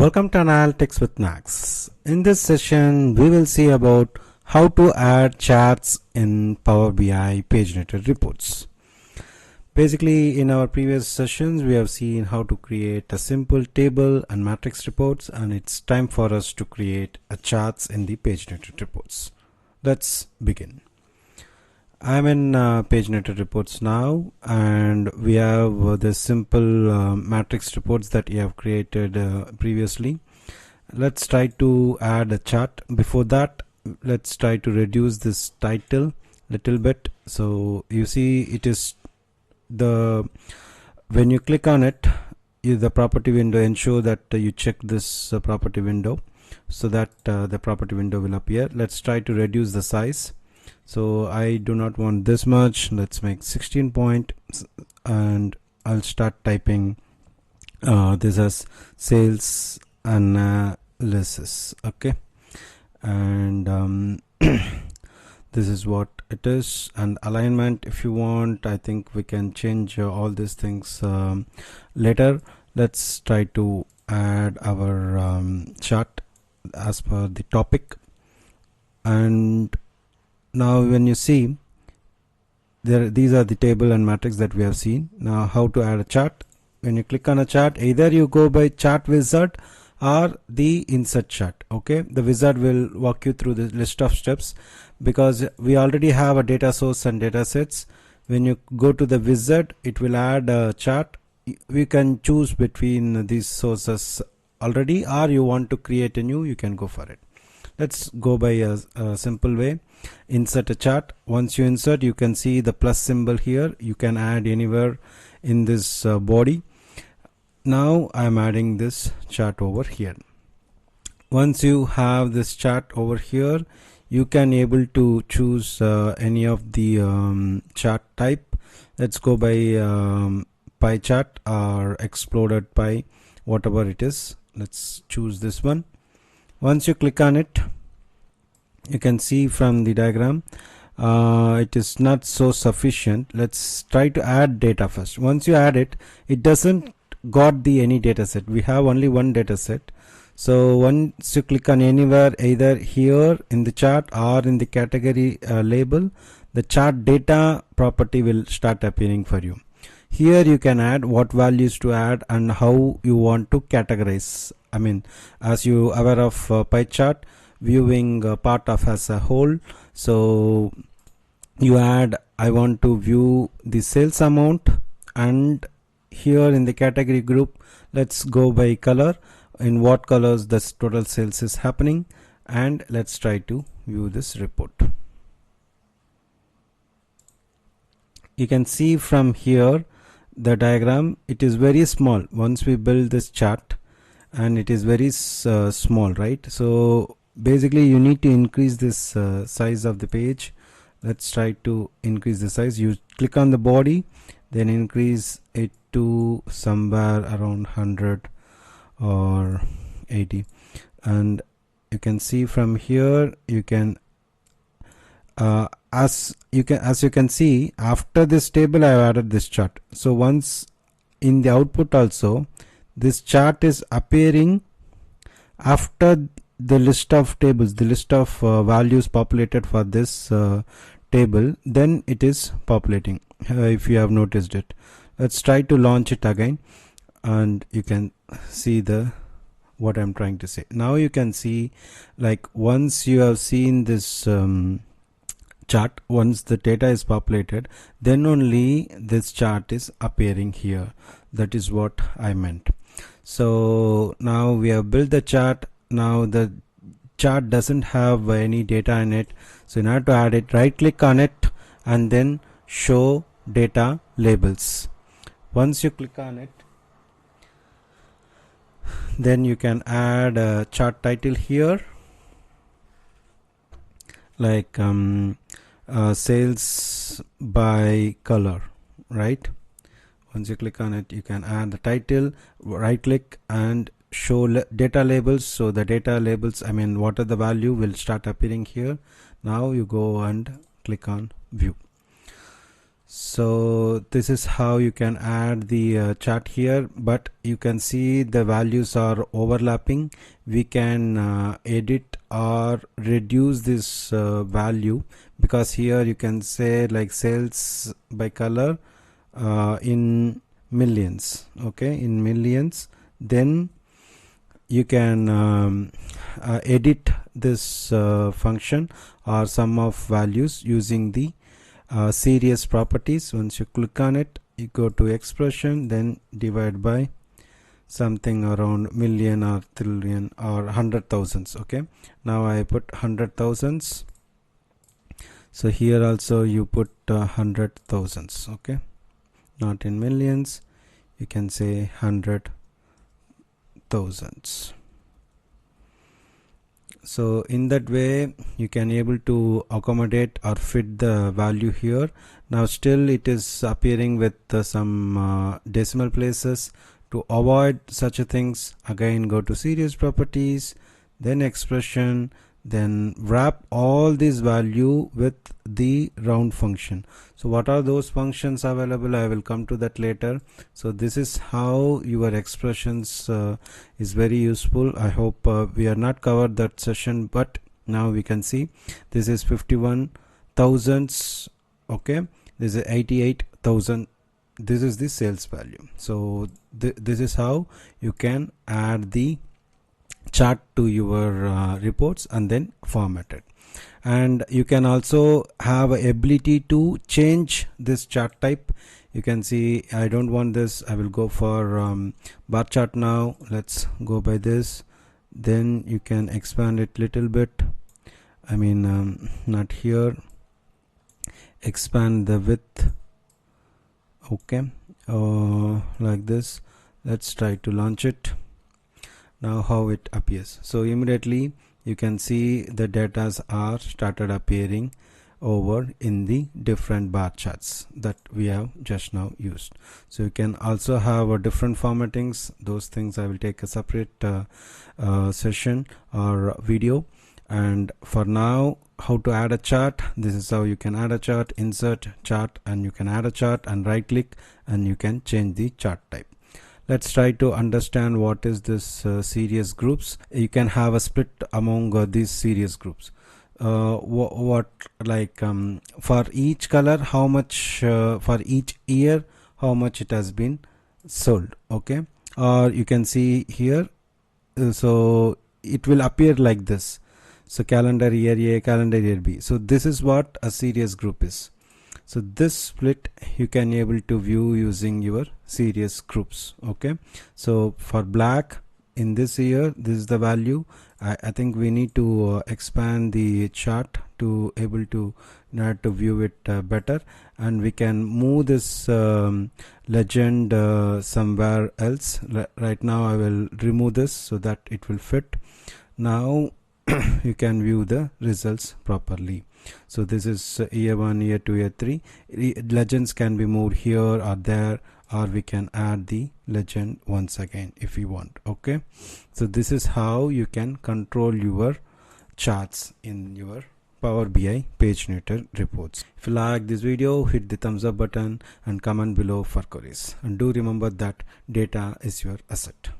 Welcome to Analytics with Nags. In this session, we will see about how to add charts in Power BI paginated reports. Basically, in our previous sessions, we have seen how to create a simple table and matrix reports, and it's time for us to create a charts in the paginated reports. Let's begin. I'm in paginated reports now, and we have the simple matrix reports that we have created previously. Let's try to add a chart. Before that, let's try to reduce this title little bit. So you see, it is when you click on it, the property window, ensure that you check this property window so that the property window will appear. Let's try to reduce the size. So I do not want this much. Let's make 16 point, and I'll start typing this as sales analysis. Okay, and this is what it is. And alignment, if you want, I think we can change all these things later. Let's try to add our chart as per the topic. And now when you see these are the table and matrix that we have seen. Now how to add a chart. When you click on a chart, either you go by chart wizard or the insert chart. Okay, the wizard will walk you through the list of steps because we already have a data source and data sets. When you go to the wizard, it will add a chart. We can choose between these sources already, or you want to create a new, you can go for it. Let's go by a simple way. Insert a chart. Once you insert, you can see the plus symbol here. You can add anywhere in this body. Now I'm adding this chart over here. Once you have this chart over here, you can able to choose any of the chart type. Let's go by pie chart or exploded pie, whatever it is. Let's choose this one. Once you click on it, you can see from the diagram it is not so sufficient. Let's try to add data first. Once you add it, it doesn't got the any data set. We have only one data set. So once you click on anywhere, either here in the chart or in the category label, the chart data property will start appearing for you. Here you can add what values to add and how you want to categorize. I mean, as you aware of pie chart, viewing part of as a whole. So you add, I want to view the sales amount, and here in the category group, let's go by color, in what colors this total sales is happening, and let's try to view this report. You can see from here the diagram, it is very small once we build this chart, and it is very small, right? So basically you need to increase this size of the page. Let's try to increase the size. You click on the body, then increase it to somewhere around 100 or 80, and you can see from here you can as you can see, after this table I have added this chart. So once in the output also, this chart is appearing after the list of tables, the list of values populated for this table, then it is populating, if you have noticed it. Let's try to launch it again, and you can see what I'm trying to say. Now you can see, like, once you have seen this chart, once the data is populated, then only this chart is appearing here. That is what I meant. So now we have built the chart. Now the chart doesn't have any data in it, so in order to add it, right click on it and then show data labels. Once you click on it, then you can add a chart title here, like sales by color, right? Once you click on it, you can add the title, right click and show data labels. So the data labels, I mean, what are the value will start appearing here. Now you go and click on view. So this is how you can add the chart here, but you can see the values are overlapping. We can edit or reduce this value, because here you can say like sales by color in millions, okay, in millions. Then you can edit this function or sum of values using the series properties. Once you click on it, you go to expression, then divide by something around million or trillion or 100,000s. Okay, now I put 100,000s. So here also you put 100,000s. Okay, not in millions, you can say 100,000s. So in that way you can able to accommodate or fit the value here. Now still it is appearing with some decimal places. To avoid such a things, again go to series properties, then expression, then wrap all this value with the round function. So what are those functions available? I will come to that later. So this is how your expressions is very useful. I hope we are not covered that session, but now we can see this is 51,000s. Okay, this is 88,000. This is the sales value. So this is how you can add the chart to your reports and then format it. And you can also have a ability to change this chart type. You can see I don't want this, I will go for bar chart now. Let's go by this. Then you can expand it little bit. I mean not here, expand the width. Okay, like this. Let's try to launch it. Now how it appears. So immediately you can see the data are started appearing over in the different bar charts that we have just now used. So you can also have a different formattings. Those things I will take a separate session or video. And for now, how to add a chart. This is how you can add a chart. Insert chart, and you can add a chart and right click and you can change the chart type. Let's try to understand what is this series groups. You can have a split among these series groups. What like for each color, how much for each year, how much it has been sold. Okay, or you can see here. So it will appear like this. So calendar year A, calendar year B. So this is what a series group is. So this split you can able to view using your series groups. Okay, so for black in this year, this is the value. I think we need to expand the chart to able to view it better, and we can move this legend somewhere else. Right now I will remove this so that it will fit. Now you can view the results properly. So this is year 1, year 2, year 3. Legends can be moved here or there, or we can add the legend once again if you want. Okay, so this is how you can control your charts in your Power BI Paginated reports. If you like this video, hit the thumbs up button and comment below for queries. And do remember that data is your asset.